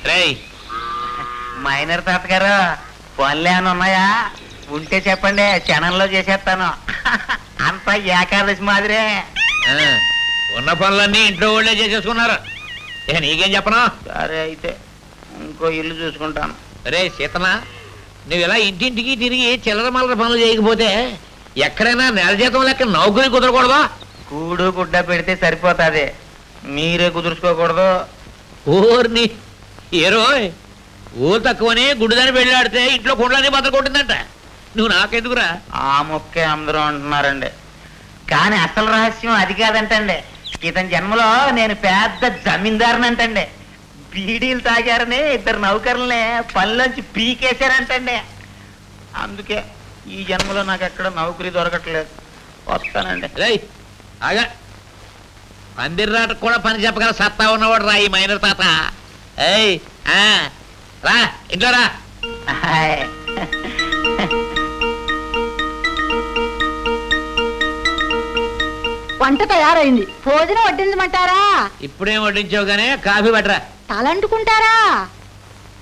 రేయ్ మైనర్ తాత గారు పనులు ఏమైనా ఉన్నాయా? ఉంటే చెప్పండి, క్షణంలో చేసేస్తాను. అంత ఏకాదశి మాదిరే. ఉన్న పనులన్నీ ఇంట్లో వాళ్ళే చేసేసుకున్నారు. నీకేం చెప్పను? సరే అయితే ఇంకో ఇల్లు చూసుకుంటాను. రే సీతమ్మ, నువ్వు ఇలా ఇంటింటికి తిరిగి చిల్లర మల్లర పనులు చేయకపోతే ఎక్కడైనా నెల జీతం లెక్క నౌకరీ కుదరకూడదా? కూడు గుడ్డ పెడితే సరిపోతుంది, మీరే కుదుర్చుకోకూడదు. ఊరిని ఏరో ఊరు తక్కువని గుడిదని వెళ్ళాడితే ఇంట్లో కుండలన్నీ బద్దలు కొట్టిందంట. నువ్వు నాకెందుకురా? ఆ మొక్కే అందరూ అంటున్నారండి, కానీ అసలు రహస్యం అది కాదంటండి. ఇతని జన్మలో నేను పెద్ద జమీందారునంటండి. బీడీలు తాగారని 2 నౌకర్లని పనిలోంచి పీకేశారంటండి. అందుకే ఈ జన్మలో నాకు ఎక్కడ నౌకరీ దొరకట్లేదు. వస్తానండి. రేయ్ ఆగా, పందిర్రాటకు కూడా పని చెప్పగల సత్తా ఉన్నవాడు రా ఈ మైనర్ తాత. ఏయ్ రా ఇంట్లో రా. వంట తయారైంది, భోజనం వడ్డించమంటారా? ఇప్పుడేం వడ్డించావు గానే కాఫీ పట్టరా. తలంటుకుంటారా?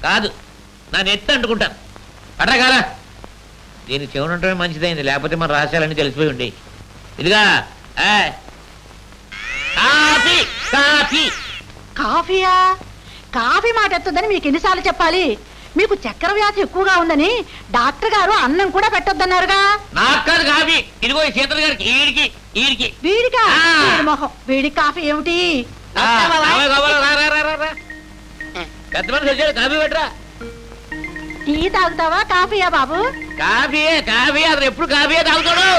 కాదు, నా నెత్తి అంటుకుంటాను. పట్టరా కాదా? దీనికి చెవునుంటమే మంచిదైంది, లేకపోతే మన రహస్యాలన్నీ తెలిసిపోయి ఉండి. ఇదిగా కాఫీ కాఫీ. కాఫీయా? కాఫీ మాట ఎత్తొద్దని మీకు ఎన్నిసార్లు చెప్పాలి? మీకు చక్కెర వ్యాధి ఎక్కువగా ఉందని డాక్టర్ గారు అన్నం కూడా పెట్టొద్దన్నారుగా. నాకు కాదు కాఫీ, ఇదిగో సీతల గారికి. ఈడికి ఈడికి వీడికా? మొహం, వీడికి కాఫీ ఏమిటి? పెద్ద మనిషి వచ్చాడు, కాఫీ పెట్టరా. టీ తాగుతావా కాఫీయా బాబు? కాఫీయే కాఫీ, అతను ఎప్పుడు కాఫీయే తాగుతాడు.